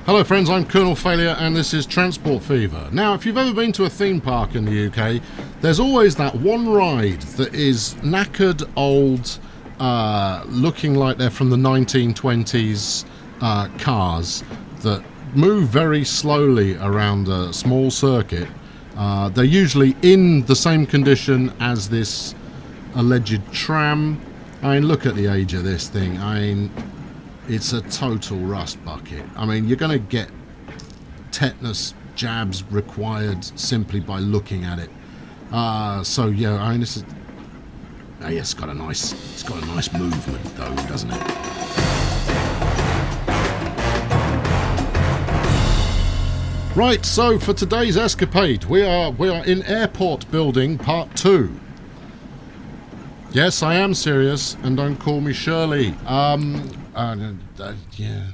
Hello friends, I'm Colonel Failure and this is Transport Fever. Now, if you've ever been to a theme park in the UK, there's always that one ride that is knackered, old, looking like they're from the 1920s cars that move very slowly around a small circuit. They're usually in the same condition as this alleged tram. I mean, look at the age of this thing. I mean, it's a total rust bucket. I mean, you're going to get tetanus jabs required simply by looking at it. So yeah, I mean, this is. Oh, yeah, it's got a nice movement though, doesn't it? Right. So for today's escapade, we are in Airport Building Part 2. Yes, I am serious, and don't call me Shirley. Yeah.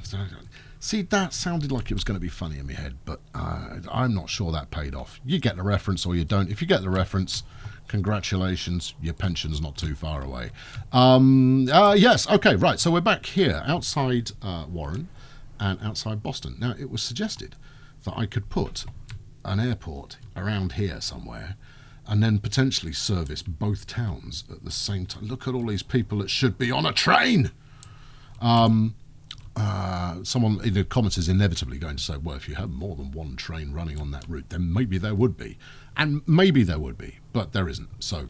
See, that sounded like it was going to be funny in my head, but I'm not sure that paid off. You get the reference or you don't. If you get the reference, congratulations, your pension's not too far away. Yes, okay, right. So we're back here outside Warren and outside Boston. Now, it was suggested that I could put an airport around here somewhere and then potentially service both towns at the same time. Look at all these people that should be on a train. Someone in the comments is inevitably going to say, well, if you had more than one train running on that route, then maybe there would be. And maybe there would be, but there isn't. So,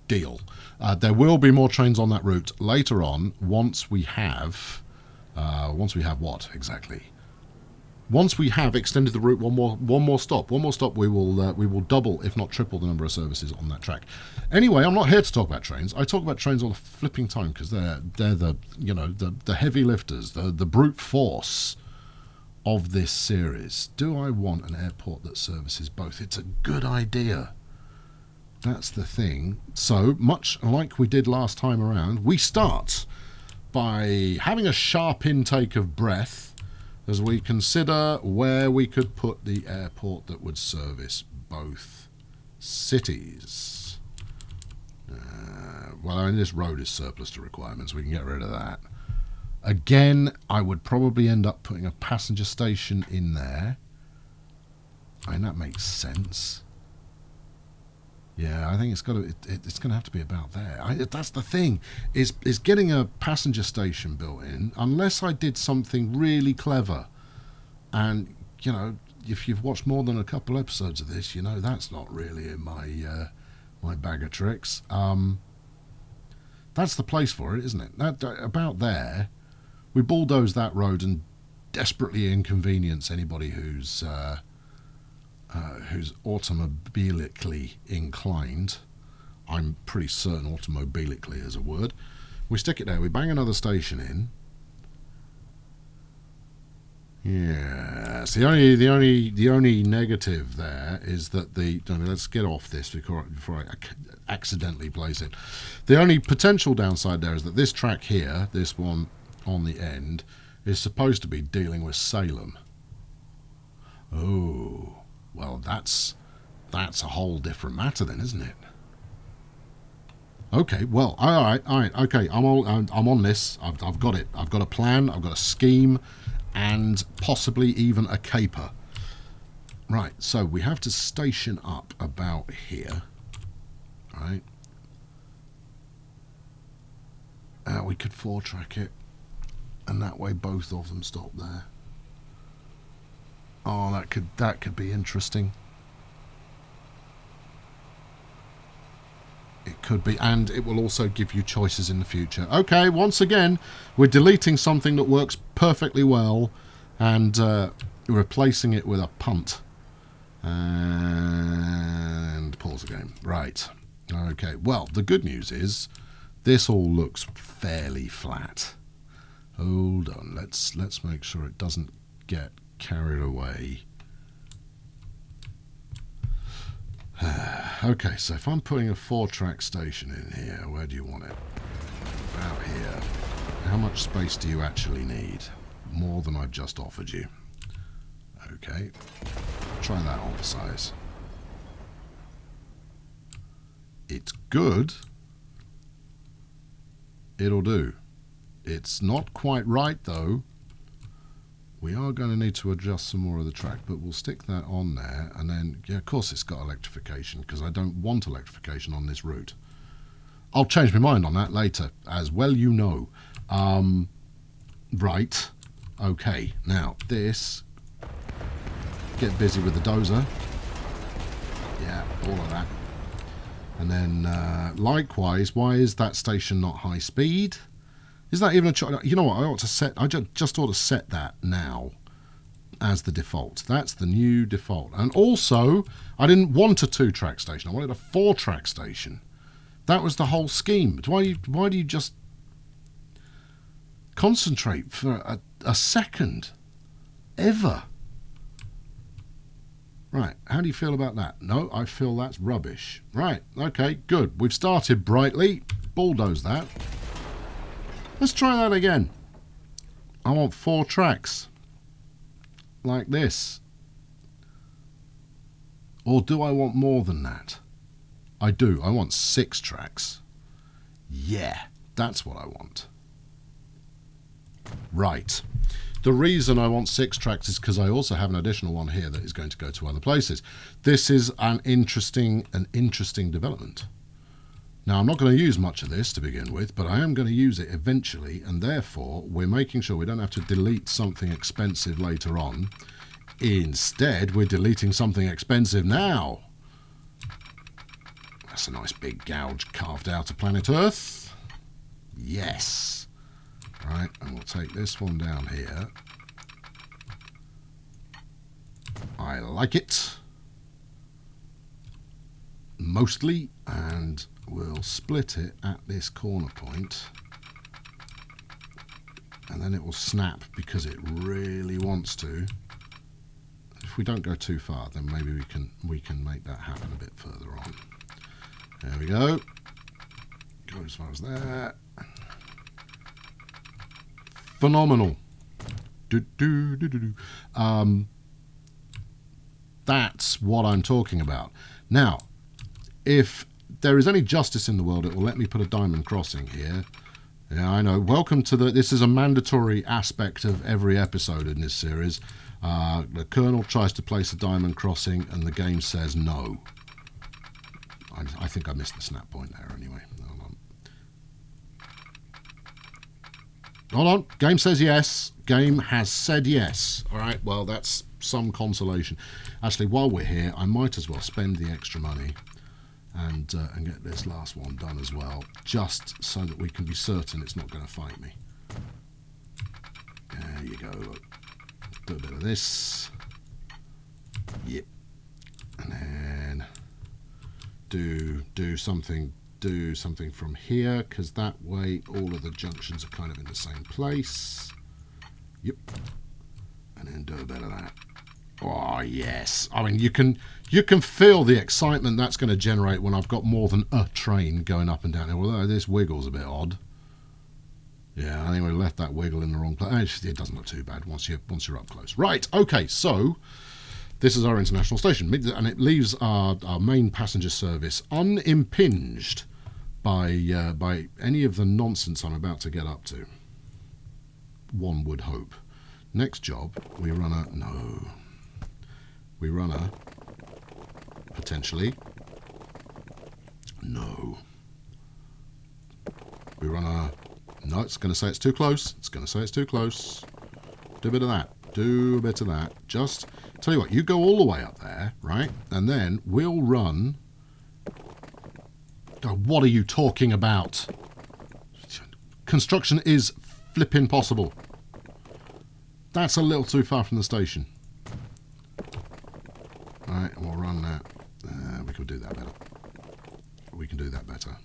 deal. There will be more trains on that route later on once we have what exactly? Once we have extended the route one more stop, we will double, if not triple, the number of services on that track. Anyway, I'm not here to talk about trains. I talk about trains all the flipping time because they're the heavy lifters, the brute force of this series. Do I want an airport that services both? It's a good idea. That's the thing. So much like we did last time around, we start by having a sharp intake of breath as we consider where we could put the airport that would service both cities. Well, I mean, this road is surplus to requirements. We can get rid of that. Again, I would probably end up putting a passenger station in there. I mean, that makes sense. Yeah, I think it's going to have to be about there. That's the thing, is getting a passenger station built in, unless I did something really clever. And, if you've watched more than a couple episodes of this, that's not really in my bag of tricks. That's the place for it, isn't it? About there, we bulldoze that road and desperately inconvenience anybody who's automobilically inclined. I'm pretty certain automobilically is a word. We stick it there, we bang another station in. Yes, the only negative there is that let's get off this before I accidentally place it. The only potential downside there is that this track here, this one on the end, is supposed to be dealing with Salem. Oh. Well, that's a whole different matter then, isn't it? Okay, well, all right, okay, I'm on this. I've got it. I've got a plan. I've got a scheme, and possibly even a caper. Right, so we have to station up about here. Right. We could 4-track it, and that way both of them stop there. Oh, that could be interesting. It could be, and it will also give you choices in the future. Okay, once again, we're deleting something that works perfectly well and replacing it with a punt. And pause the game. Right. Okay, well, the good news is this all looks fairly flat. Hold on, let's make sure it doesn't get carried away. Okay, so if I'm putting a 4-track station in here, where do you want it? About here. How much space do you actually need? More than I've just offered you. Okay, try that on size. It's good. It'll do. It's not quite right though. we are going to need to adjust some more of the track, but we'll stick that on there. And then, yeah, of course it's got electrification, because I don't want electrification on this route. I'll change my mind on that later, as well you know. Right. Okay. Now, this. Get busy with the dozer. Yeah, all of that. And then, likewise, why is that station not high speed? Is that even a choice? You know what? I ought to set. I just ought to set that now as the default. That's the new default. And also, I didn't want a 2-track station. I wanted a 4-track station. That was the whole scheme. But why do you just concentrate for a second? Ever? Right, how do you feel about that? No, I feel that's rubbish. Right, okay, good. We've started brightly. Bulldoze that. Let's try that again. I want 4 tracks. Like this. Or do I want more than that? I do. I want 6 tracks. Yeah, that's what I want. Right. The reason I want 6 tracks is because I also have an additional one here that is going to go to other places. This is an interesting development. Now, I'm not going to use much of this to begin with, but I am going to use it eventually, and therefore we're making sure we don't have to delete something expensive later on. Instead, we're deleting something expensive now. That's a nice big gouge carved out of planet Earth. Yes. Right, and we'll take this one down here. I like it. Mostly, and we'll split it at this corner point. And then it will snap because it really wants to. If we don't go too far, then maybe we can make that happen a bit further on. There we go. Go as far as that. Phenomenal. That's what I'm talking about. Now, if there is any justice in the world, it will let me put a diamond crossing here. Yeah, I know. Welcome to this is a mandatory aspect of every episode in this series. The Colonel tries to place a diamond crossing and the game says no. I think I missed the snap point there anyway. Hold on. Game says yes. Game has said yes. All right. Well, that's some consolation. Actually, while we're here, I might as well spend the extra money and get this last one done as well, just so that we can be certain it's not going to fight me. There you go. Look. Do a bit of this. Yep. And then do something. Do something from here, because that way all of the junctions are kind of in the same place. Yep. And then do a bit of that. Oh yes. I mean, you can feel the excitement that's going to generate when I've got more than a train going up and down here. Although this wiggle's a bit odd. Yeah, I think we left that wiggle in the wrong place. It doesn't look too bad once you're up close. Right. Okay. So this is our international station, and it leaves our main passenger service unimpinged by any of the nonsense I'm about to get up to. One would hope. Next job, we run a potentially. No. We run a. No, it's going to say it's too close. It's going to say it's too close. Do a bit of that. Do a bit of that. Just tell you what, you go all the way up there, right? And then we'll run. Oh, what are you talking about? Construction is flipping possible. That's a little too far from the station. Right, we'll run that. We can do that better. We can do that better.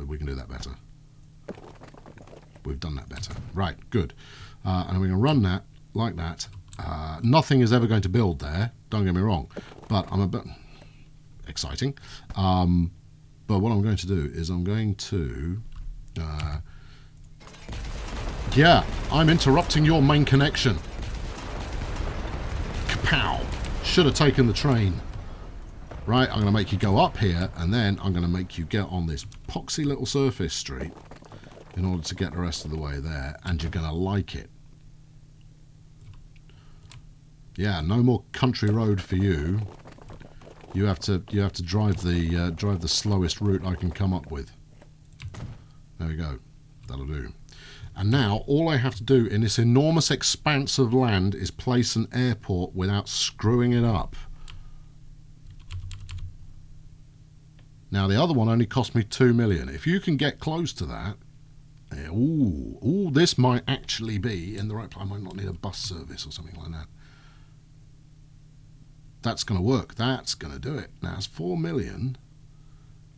We can do that better. We've done that better. Right, good. And we're going to run that like that. Nothing is ever going to build there, don't get me wrong. But I'm a bit exciting. But what I'm going to do is I'm going to... yeah, I'm interrupting your main connection. Kapow! Should have taken the train. Right, I'm going to make you go up here, and then I'm going to make you get on this poxy little surface street in order to get the rest of the way there, and you're going to like it. Yeah, no more country road for you. You have to drive the slowest route I can come up with. There we go. That'll do. And now all I have to do in this enormous expanse of land is place an airport without screwing it up. Now the other one only cost me 2 million. If you can get close to that, ooh, this might actually be in the right place. I might not need a bus service or something like that. That's going to work. That's going to do it. Now it's 4 million.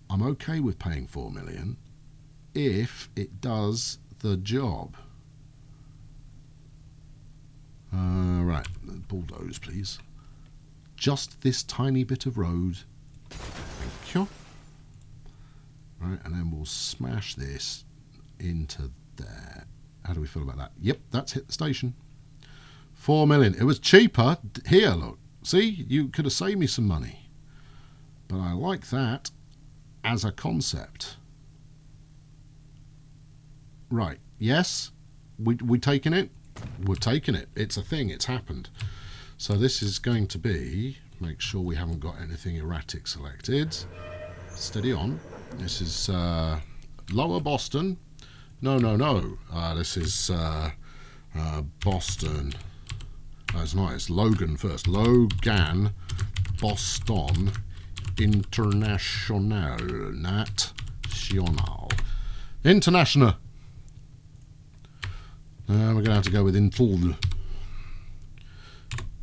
I'm okay with paying 4 million if it does the job. Right, bulldoze, please. Just this tiny bit of road. Thank you. Right, and then we'll smash this into there. How do we feel about that? Yep, that's hit the station. 4 million. It was cheaper. Here, look. See, you could have saved me some money. But I like that as a concept. Right, yes, we taking it? We're taking it. It's a thing, it's happened. So this is going to be, make sure we haven't got anything erratic selected. Steady on. This is Lower Boston. No. This is Boston. That's nice. Logan first. Logan, Boston, International. International. We're going to have to go with Intel.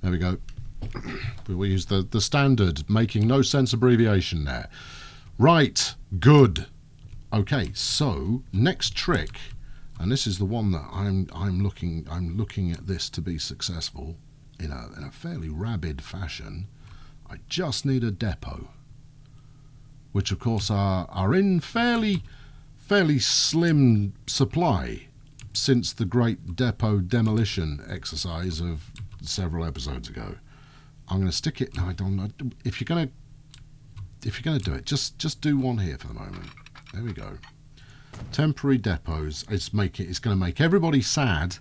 There we go. We use the standard, making no sense abbreviation there. Right. Good. Okay. So next trick, and this is the one that I'm looking at this to be successful in a fairly rabid fashion. I just need a depot, which of course are in fairly slim supply since the great depot demolition exercise of several episodes ago. I'm going to stick it. No, I don't know. If you're going to do it, just do one here for the moment. There we go. Temporary depots. It's going to make everybody sad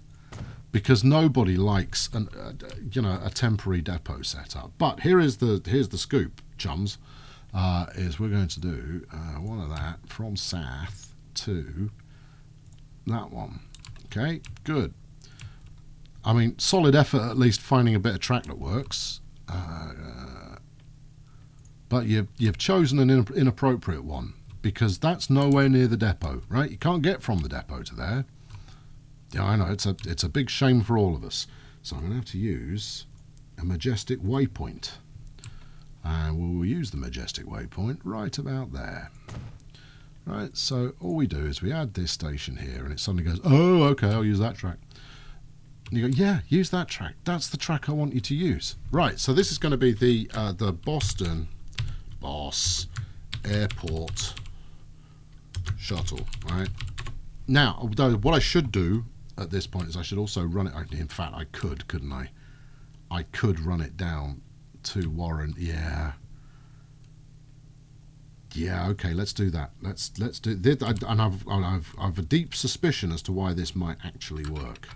because nobody likes a temporary depot setup. But here's the scoop, chums. Is we're going to do one of that from south to that one. Okay, good. I mean, solid effort at least finding a bit of track that works. But you've chosen an inappropriate one because that's nowhere near the depot, right? You can't get from the depot to there. Yeah, I know, it's a big shame for all of us. So I'm going to have to use a majestic waypoint. And we'll use the majestic waypoint right about there. Right, so all we do is we add this station here and it suddenly goes, oh, okay, I'll use that track. And you go, yeah, use that track. That's the track I want you to use. Right, so this is going to be the Boston Boss Airport Shuttle, right? Now, what I should do at this point is I should also run it. In fact, I could, couldn't I? I could run it down to Warren. Yeah, okay, let's do that. Let's do this. And I've a deep suspicion as to why this might actually work.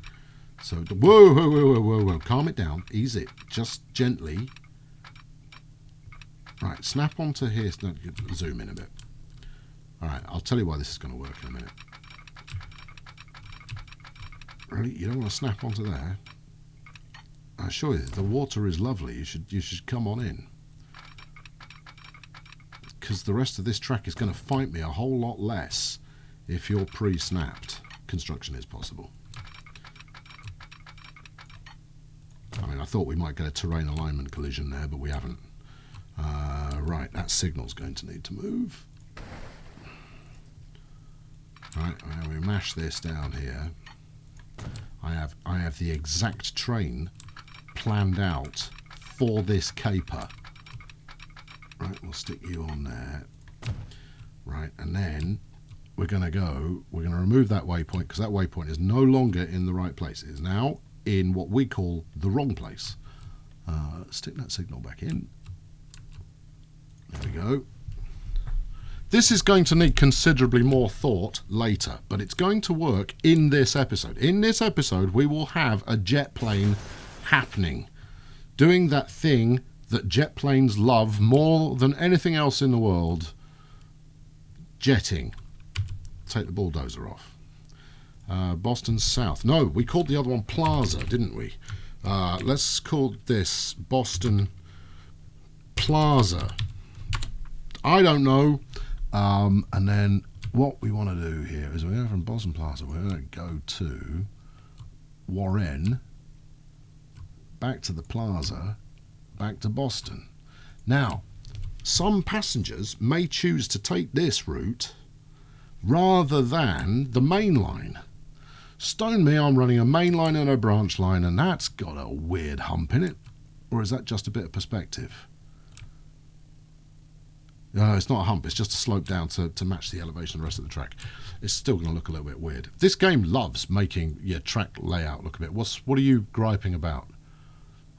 So whoa, calm it down, ease it, just gently. Right, snap onto here. No, zoom in a bit. All right, I'll tell you why this is going to work in a minute. Really, you don't want to snap onto there? I assure you, the water is lovely. You should come on in. Because the rest of this track is going to fight me a whole lot less if you're pre-snapped. Construction is possible. I mean, I thought we might get a terrain alignment collision there, but we haven't. Right, that signal's going to need to move. Right, we mash this down here. I have the exact train planned out for this caper. Right, we'll stick you on there. Right, and then we're going to remove that waypoint because that waypoint is no longer in the right place. It is now in what we call the wrong place. Stick that signal back in. There we go. This is going to need considerably more thought later, but it's going to work in this episode. In this episode, we will have a jet plane happening. Doing that thing that jet planes love more than anything else in the world. Jetting. Take the bulldozer off. Boston South. No, we called the other one Plaza, didn't we? Let's call this Boston Plaza. I don't know. And then what we want to do here is we're going from Boston Plaza, we're going to go to Warren, back to the Plaza, back to Boston. Now, some passengers may choose to take this route rather than the main line. Stone me, I'm running a main line and a branch line, and that's got a weird hump in it. Or is that just a bit of perspective? No, it's not a hump, it's just a slope down to match the elevation of the rest of the track. It's still going to look a little bit weird. This game loves making your track layout look a bit... What are you griping about?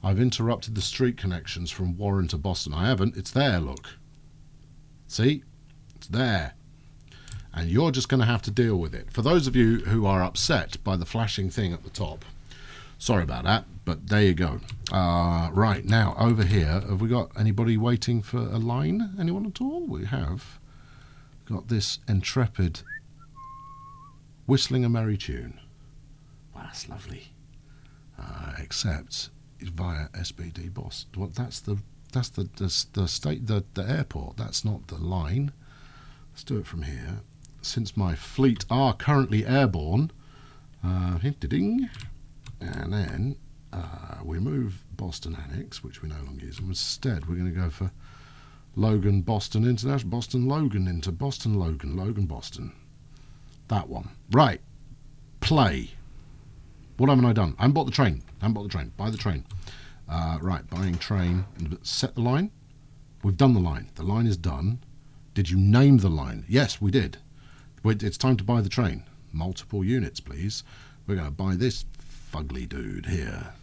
I've interrupted the street connections from Warren to Boston. I haven't. It's there, look. See? It's there. And you're just going to have to deal with it. For those of you who are upset by the flashing thing at the top, sorry about that, but there you go. Right, now, over here, have we got anybody waiting for a line? Anyone at all? We have got this intrepid whistling a merry tune. Wow, that's lovely. Except it's via SBD Boss. Well, that's the airport. That's not the line. Let's do it from here. Since my fleet are currently airborne, ding, and then we move Boston Annex, which we no longer use, and instead we're going to go for Logan Boston International, Boston Logan into Boston Logan, Logan Boston. That one. Right. Play. What haven't I done? I haven't bought the train. Buy the train. Right, buying train. Set the line. We've done the line. The line is done. Did you name the line? Yes, we did. It's time to buy the train. Multiple units, please. We're going to buy this fugly dude here.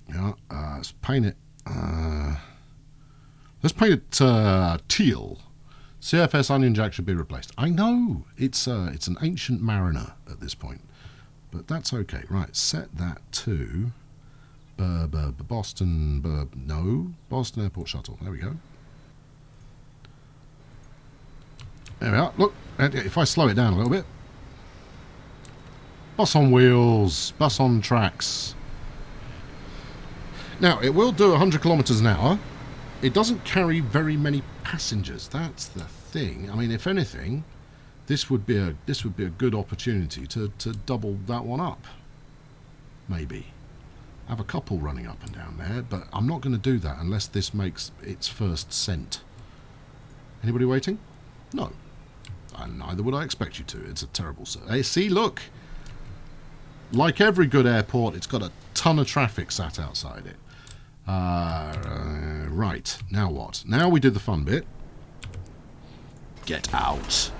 Yeah, let's paint it. Let's paint it teal. CFS Onion Jack should be replaced. I know it's an ancient mariner at this point, but that's okay. Right, set that to Boston. Boston Airport Shuttle. There we go. There we are. Look, if I slow it down a little bit. Bus on wheels, bus on tracks. Now, it will do 100 kilometers an hour. It doesn't carry very many passengers. That's the thing. I mean, if anything, this would be a good opportunity to double that one up. Maybe. Have a couple running up and down there, but I'm not going to do that unless this makes its first cent. Anybody waiting? No. And neither would I expect you to. It's a terrible... Hey, see, look. Like every good airport, it's got a ton of traffic sat outside it. Right. Now what? Now we did the fun bit. Get out.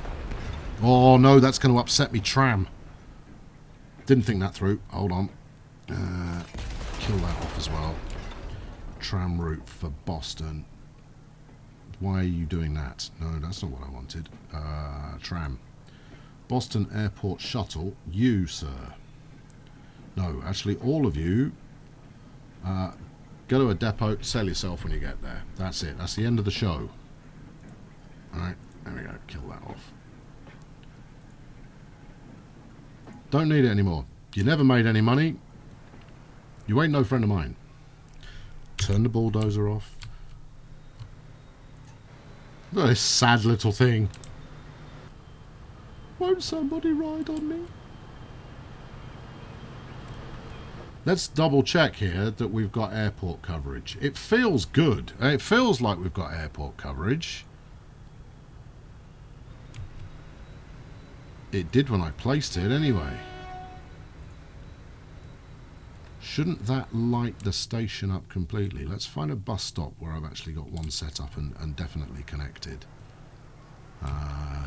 Oh, no, that's going to upset me tram. Didn't think that through. Hold on. Kill that off as well. Tram route for Boston. Why are you doing that? No, that's not what I wanted. Tram. Boston Airport Shuttle. You, sir. No, actually, all of you. Go to a depot, sell yourself when you get there. That's it. That's the end of the show. Alright, there we go. Kill that off. Don't need it anymore. You never made any money. You ain't no friend of mine. Turn the bulldozer off. Look at this sad little thing. Won't somebody ride on me? Let's double check here that we've got airport coverage. It feels good. It feels like we've got airport coverage. It did when I placed it anyway. Shouldn't that light the station up completely? Let's find a bus stop where I've actually got one set up and definitely connected.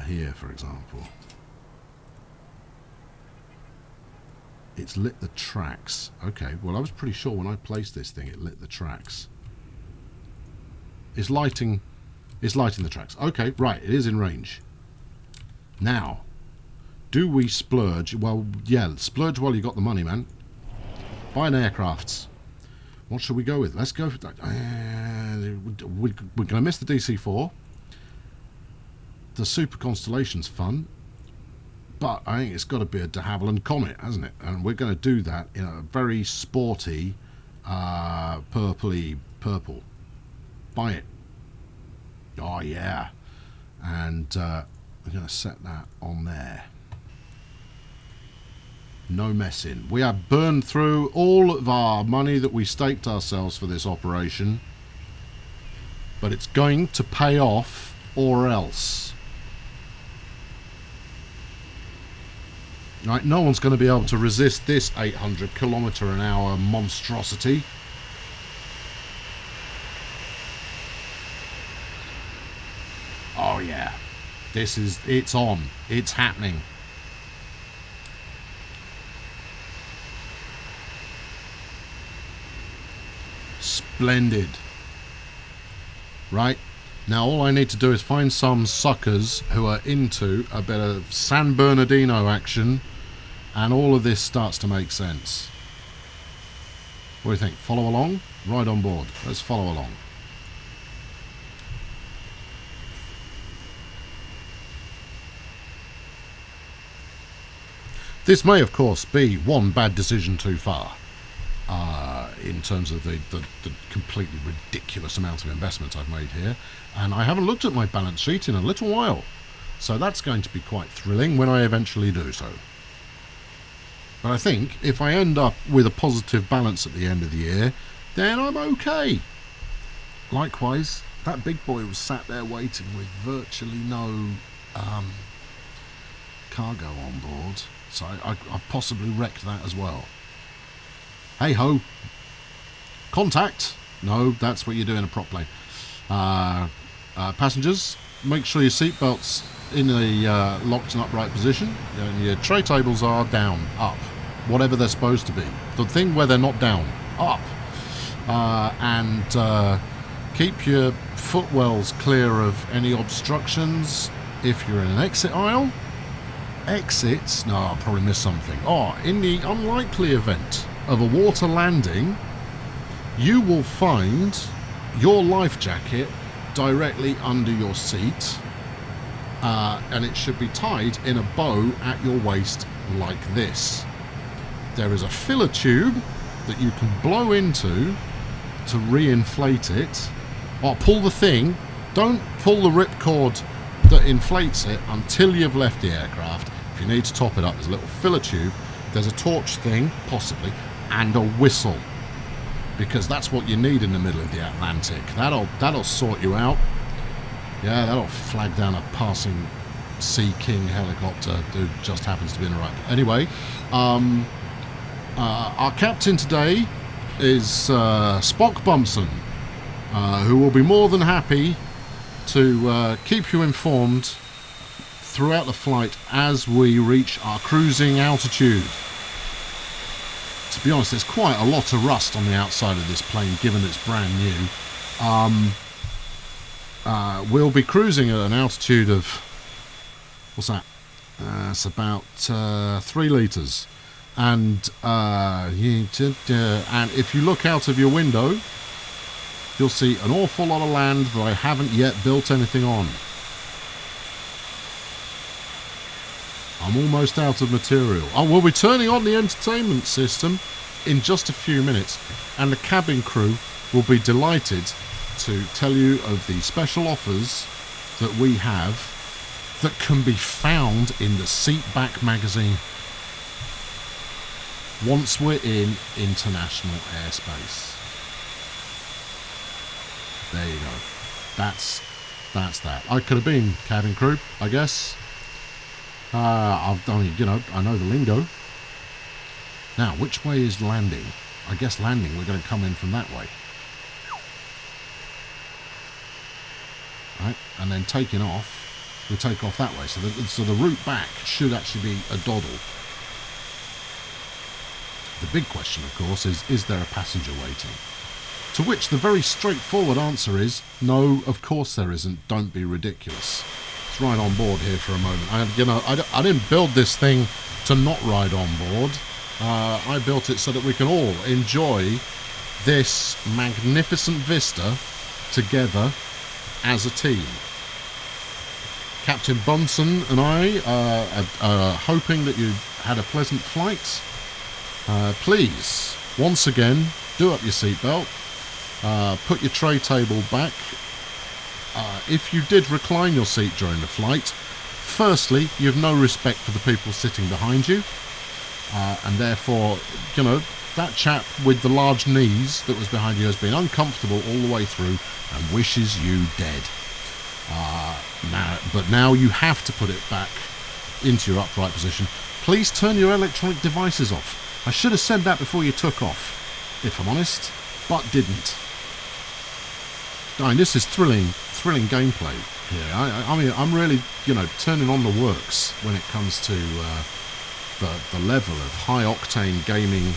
Here, for example. It's lit the tracks. Okay, well I was pretty sure when I placed this thing it lit the tracks. It's lighting the tracks. Okay, right, it is in range. Now, do we splurge? Well, yeah, splurge while you got the money, man. Buy an aircrafts. What should we go with? Let's go for that. We're going to miss the DC-4. The Super Constellation's fun. But I think it's got to be a de Havilland Comet, hasn't it? And we're going to do that in a very sporty, purpley purple. Buy it. Oh, yeah. And we're going to set that on there. No messing. We have burned through all of our money that we staked ourselves for this operation. But it's going to pay off or else. Right, no one's going to be able to resist this 800km/h monstrosity. Oh yeah, it's on, it's happening. Splendid. Right, now all I need to do is find some suckers who are into a bit of San Bernardino action, and all of this starts to make sense. What do you think? Follow along? Right on board. Let's follow along. This may, of course, be one bad decision too far in terms of the completely ridiculous amount of investment I've made here. And I haven't looked at my balance sheet in a little while. So that's going to be quite thrilling when I eventually do so. But I think if I end up with a positive balance at the end of the year, then I'm okay. Likewise, that big boy was sat there waiting with virtually no cargo on board. So I've possibly wrecked that as well. Hey ho. Contact. No, that's what you do in a prop plane. Passengers, make sure your seatbelt's in a locked and upright position. And your tray tables are down, up. Whatever they're supposed to be. The thing where they're not down, up. And keep your footwells clear of any obstructions. If you're in an exit aisle, exits, no, I'll probably miss something. Oh, in the unlikely event of a water landing, you will find your life jacket directly under your seat, and it should be tied in a bow at your waist like this. There is a filler tube that you can blow into to re-inflate it. Or pull the thing. Don't pull the ripcord that inflates it until you've left the aircraft. If you need to top it up, there's a little filler tube. There's a torch thing, possibly, and a whistle. Because that's what you need in the middle of the Atlantic. That'll sort you out. Yeah, that'll flag down a passing Sea King helicopter who just happens to be in the right. Anyway, our captain today is Spock Bumpson, who will be more than happy to keep you informed throughout the flight as we reach our cruising altitude. To be honest, there's quite a lot of rust on the outside of this plane, given it's brand new. We'll be cruising at an altitude of, what's that? It's about 3 litres. And if you look out of your window, you'll see an awful lot of land that I haven't yet built anything on. I'm almost out of material. Oh, we'll be turning on the entertainment system in just a few minutes, and the cabin crew will be delighted to tell you of the special offers that we have that can be found in the Seatback magazine once we're in international airspace. There you go. That's that. I could have been cabin crew, I guess. I know the lingo. Now, which way is landing? I guess landing, we're going to come in from that way. Right, and then taking off, we'll take off that way. So the route back should actually be a doddle. The big question, of course, is there a passenger waiting? To which the very straightforward answer is, no, of course there isn't. Don't be ridiculous. Let's ride on board here for a moment. I didn't build this thing to not ride on board. I built it so that we can all enjoy this magnificent vista together as a team. Captain Bunsen and I are hoping that you had a pleasant flight. Please, once again, do up your seatbelt. Put your tray table back. If you did recline your seat during the flight, firstly, you have no respect for the people sitting behind you. And therefore, you know, that chap with the large knees that was behind you has been uncomfortable all the way through and wishes you dead. But now you have to put it back into your upright position. Please turn your electronic devices off. I should have said that before you took off, if I'm honest, but didn't. I mean, this is thrilling gameplay here. I mean, I'm really, you know, turning on the works when it comes to the level of high-octane gaming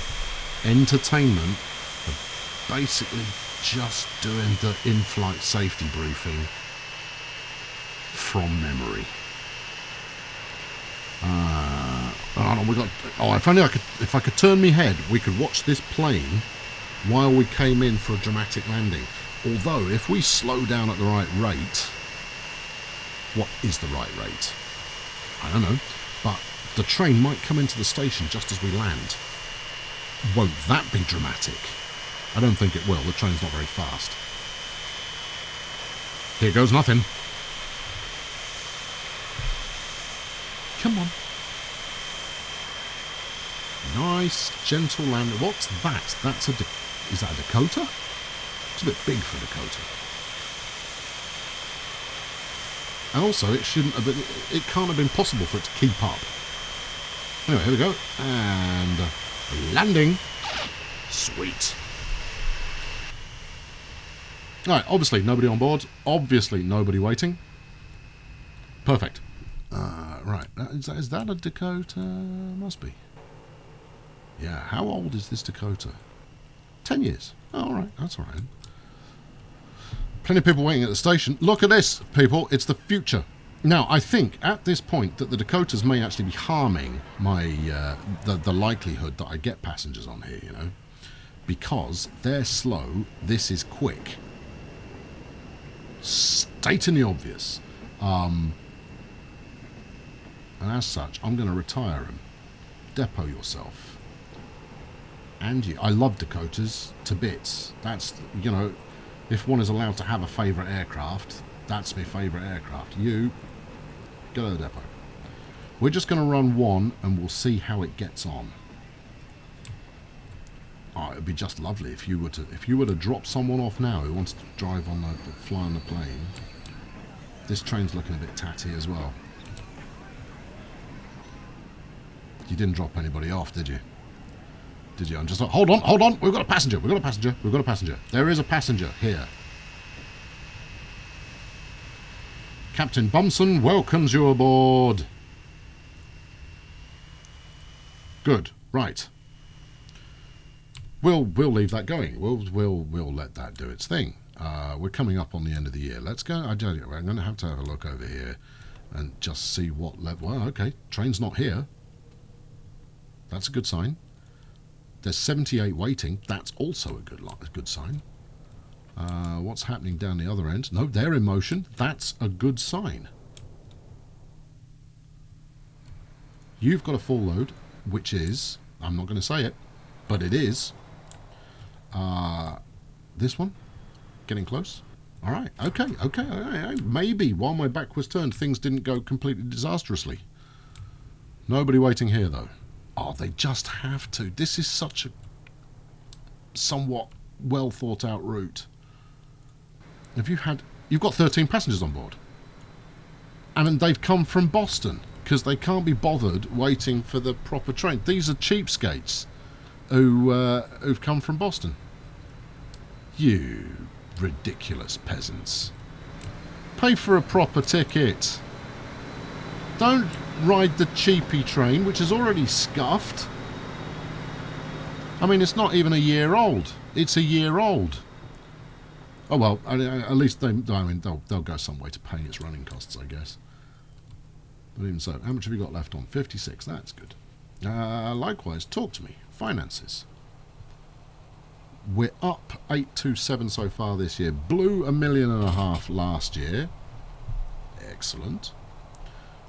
entertainment. Basically, just doing the in-flight safety briefing from memory. If I could turn my head, we could watch this plane while we came in for a dramatic landing. Although, if we slow down at the right rate, what is the right rate? I don't know, but the train might come into the station just as we land. Won't that be dramatic? I don't think it will. The train's not very fast. Here goes nothing. Come on. Nice, gentle landing. What's that? Is that a Dakota? It's a bit big for a Dakota. And also, it can't have been possible for it to keep up. Anyway, here we go. And landing. Sweet. Alright, obviously nobody on board. Obviously nobody waiting. Perfect. Right, is that a Dakota? Must be. Yeah, how old is this Dakota? 10 years. Oh, alright, that's alright. Plenty of people waiting at the station. Look at this, people. It's the future. Now, I think at this point that the Dakotas may actually be harming my the likelihood that I get passengers on here, you know. Because they're slow, this is quick. Stating the obvious. And as such, I'm going to retire him. Depot yourself. And you. I love Dakotas to bits. That's, you know, if one is allowed to have a favourite aircraft, that's my favourite aircraft. You, go to the depot. We're just going to run one and we'll see how it gets on. Oh, it'd be just lovely if you were to drop someone off now who wants to drive on fly on the plane. This train's looking a bit tatty as well. You didn't drop anybody off, did you? Did you? I'm just like, hold on, we've got a passenger, we've got a passenger. There is a passenger here. Captain Bunsen welcomes you aboard. Good, right. We'll leave that going. We'll let that do its thing. We're coming up on the end of the year. Let's go. I tell you, I'm going to have a look over here and just see what level. Well, okay, train's not here. That's a good sign. There's 78 waiting. That's also a good sign. What's happening down the other end? No, they're in motion. That's a good sign. You've got a full load, which is, I'm not going to say it, but it is. This one, getting close. All right, okay. Maybe while my back was turned, things didn't go completely disastrously. Nobody waiting here, though. Oh, they just have to. This is such a somewhat well thought out route. You've got 13 passengers on board. And they've come from Boston because they can't be bothered waiting for the proper train. These are cheapskates who've come from Boston. You ridiculous peasants. Pay for a proper ticket. Don't ride the cheapy train, which is already scuffed. I mean, it's not even a year old. It's a year old. Oh well, at least they'll go some way to paying its running costs, I guess. But even so, how much have you got left on? 56. That's good. Likewise, talk to me. Finances. We're up 827 so far this year. Blew $1.5 million last year. Excellent.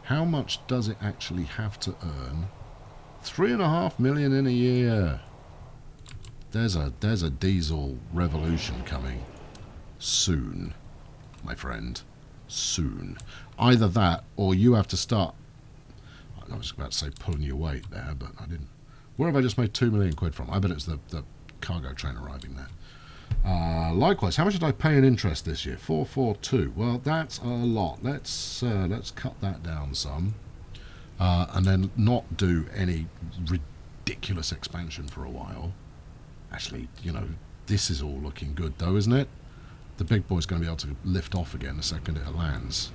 How much does it actually have to earn? $3.5 million in a year. There's a diesel revolution coming soon, my friend. Soon. Either that, or you have to start. I was about to say pulling your weight there, but I didn't. Where have I just made £2 million from? I bet it's the cargo train arriving there. Likewise, how much did I pay in interest this year? 442. Well, that's a lot. Let's cut that down some, and then not do any ridiculous expansion for a while. Actually, you know, this is all looking good, though, isn't it? The big boy's going to be able to lift off again the second it lands.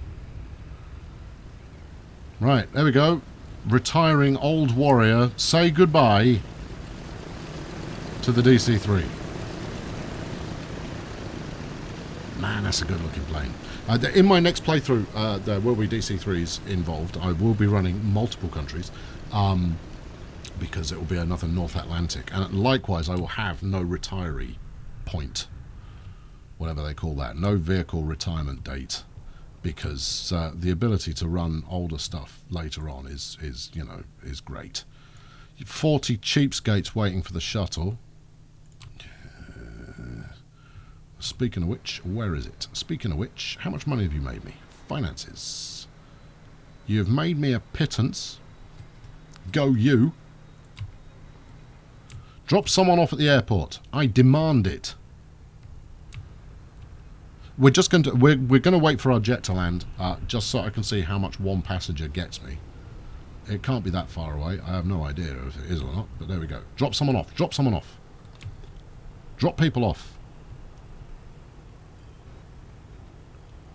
Right, there we go. Retiring old warrior. Say goodbye to the DC-3. Man, that's a good-looking plane. In my next playthrough, there will be DC-3s involved. I will be running multiple countries, because it will be another North Atlantic. And likewise, I will have no retiree point, whatever they call that. No vehicle retirement date, because the ability to run older stuff later on is great. 40 cheapskates waiting for the shuttle. Speaking of which, where is it? Speaking of which, how much money have you made me? Finances. You have made me a pittance. Go you. Drop someone off at the airport. I demand it. We're just going to we're going to wait for our jet to land, just so I can see how much one passenger gets me. It can't be that far away. I have no idea if it is or not, but there we go. Drop someone off. Drop someone off. Drop people off.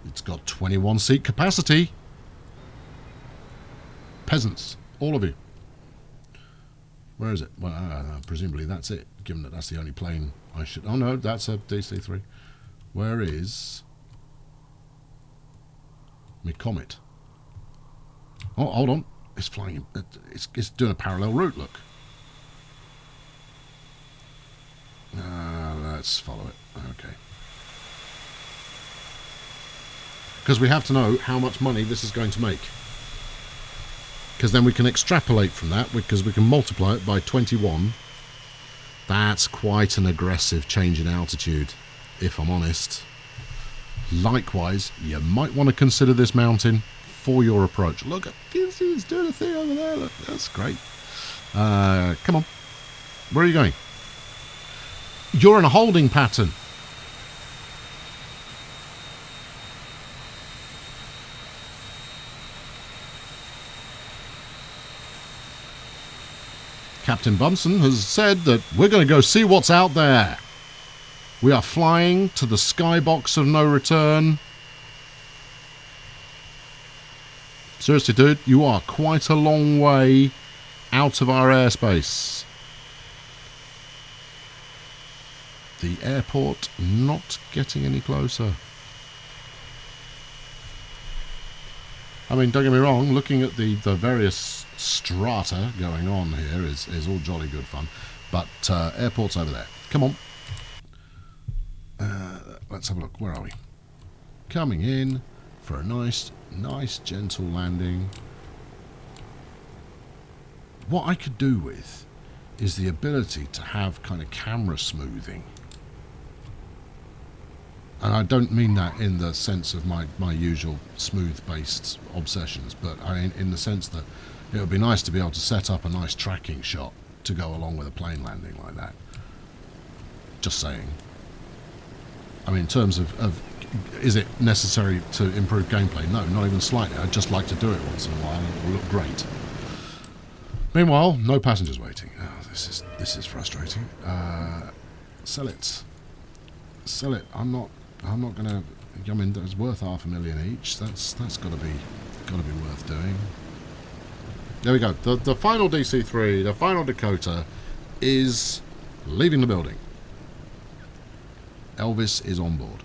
It's got 21 seat capacity. Peasants, all of you. Where is it? Well, presumably that's it, given that that's the only plane I should... Oh no, that's a DC-3. Where is my Comet? Oh, hold on. It's flying. It's doing a parallel route, look. Let's follow it. Okay. Because we have to know how much money this is going to make. Because then we can extrapolate from that, because we can multiply it by 21. That's quite an aggressive change in altitude, if I'm honest. Likewise, you might want to consider this mountain for your approach. Look, it's doing a thing over there. Look, that's great. Come on. Where are you going? You're in a holding pattern. Captain Bunsen has said that we're going to go see what's out there. We are flying to the skybox of no return. Seriously, dude, you are quite a long way out of our airspace. The airport not getting any closer. I mean, don't get me wrong, looking at the various strata going on here is all jolly good fun. But airport's over there. Come on. Let's have a look. Where are we? Coming in for a nice gentle landing. What I could do with is the ability to have kind of camera smoothing. And I don't mean that in the sense of my usual smooth-based obsessions, but I mean in the sense that it would be nice to be able to set up a nice tracking shot to go along with a plane landing like that. Just saying. I mean, in terms of is it necessary to improve gameplay? No, not even slightly. I'd just like to do it once in a while and it will look great. Meanwhile, no passengers waiting. Oh, this is frustrating. Sell it. Sell it. I'm not gonna. I mean, it's worth $500,000 each. That's got to be worth doing. There we go. The final DC-3, the final Dakota, is leaving the building. Elvis is on board.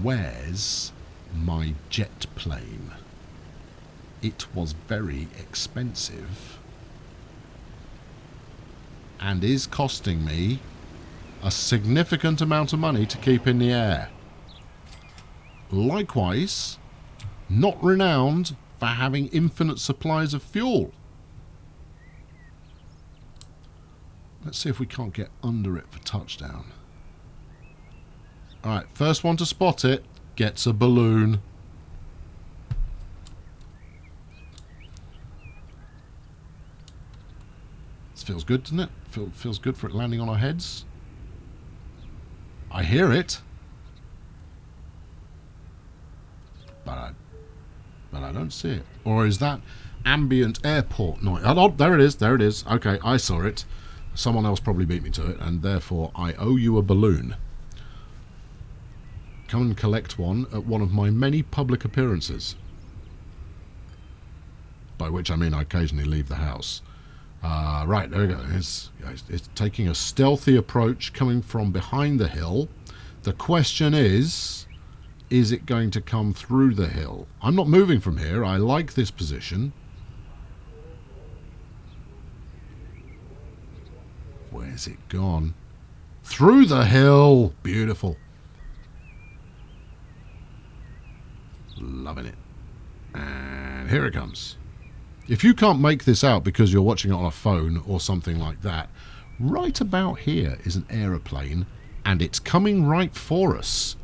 Where's my jet plane? It was very expensive and is costing me a significant amount of money to keep in the air. Likewise, not renowned for having infinite supplies of fuel. Let's see if we can't get under it for touchdown. Alright, first one to spot it gets a balloon. This feels good, doesn't it? Feels good for it landing on our heads. I hear it. But I don't see it. Or is that ambient airport noise? Oh, there it is. There it is. Okay, I saw it. Someone else probably beat me to it, and therefore I owe you a balloon. Come and collect one at one of my many public appearances. By which I mean I occasionally leave the house. Right, there we go. It's taking a stealthy approach coming from behind the hill. The question is it going to come through the hill? I'm not moving from here. I like this position. Where's it gone? Through the hill! Beautiful. Loving it. And here it comes. If you can't make this out because you're watching it on a phone or something like that, right about here is an aeroplane, and it's coming right for us.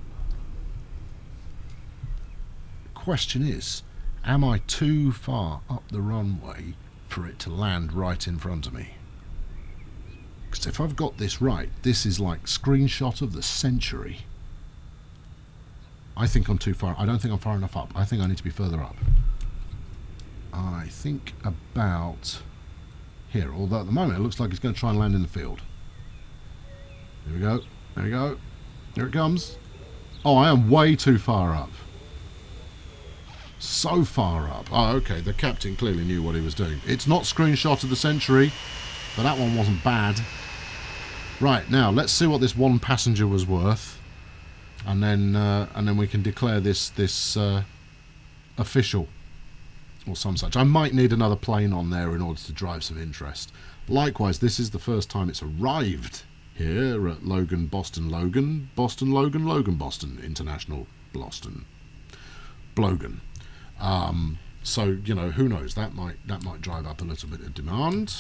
The question is, am I too far up the runway for it to land right in front of me? Because if I've got this right, this is like screenshot of the century. I think I'm too far. I don't think I'm far enough up. I think I need to be further up. I think about here, although at the moment it looks like it's going to try and land in the field. Here we go. There we go. Here it comes. Oh, I am way too far up. So far up. Oh, okay. The captain clearly knew what he was doing. It's not screenshot of the century, but that one wasn't bad. Right, now let's see what this one passenger was worth, and then we can declare this official. Or some such. I might need another plane on there in order to drive some interest. Likewise, this is the first time it's arrived here at Logan, Boston, Logan, Boston, Logan, Logan, Boston, International, Boston, Blogan. So you know, who knows? That might drive up a little bit of demand,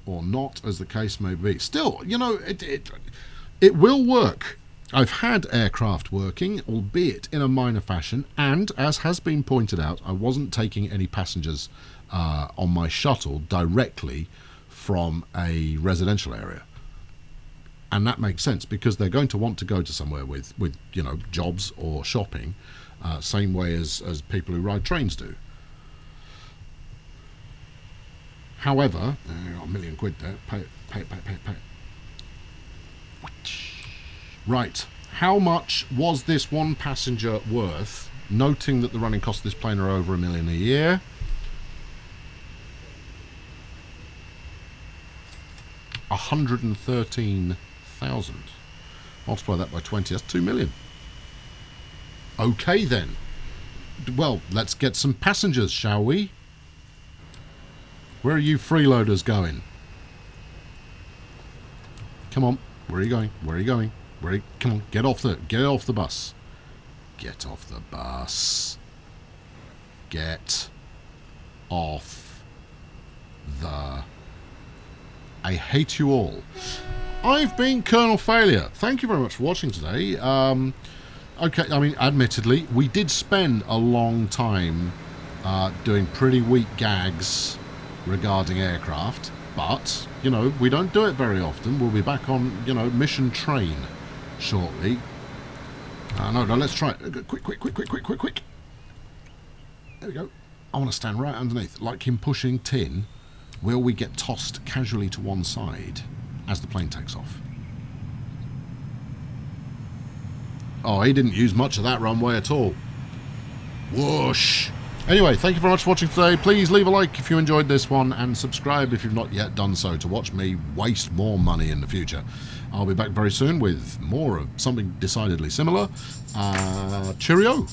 or not, as the case may be. Still, you know, it will work. I've had aircraft working, albeit in a minor fashion, and, as has been pointed out, I wasn't taking any passengers on my shuttle directly from a residential area. And that makes sense, because they're going to want to go to somewhere with you know, jobs or shopping, same way as people who ride trains do. However, got £1 million there, pay it. Right, how much was this one passenger worth, noting that the running costs of this plane are over $1 million a year? $113,000. Multiply that by 20, that's $2 million. Okay then. Well, let's get some passengers, shall we? Where are you freeloaders going? Come on, where are you going? Where are you going? Come on, get off the bus. Get off the bus. Get off the... I hate you all. I've been Colonel Failure. Thank you very much for watching today. Okay, I mean, admittedly, we did spend a long time doing pretty weak gags regarding aircraft, but, you know, we don't do it very often. We'll be back on, you know, Mission Train shortly. No, let's try it. Quick. There we go. I want to stand right underneath, like him pushing tin. Will we get tossed casually to one side as the plane takes off? Oh, he didn't use much of that runway at all. Whoosh! Anyway, thank you very much for watching today. Please leave a like if you enjoyed this one, and subscribe if you've not yet done so to watch me waste more money in the future. I'll be back very soon with more of something decidedly similar. Cheerio!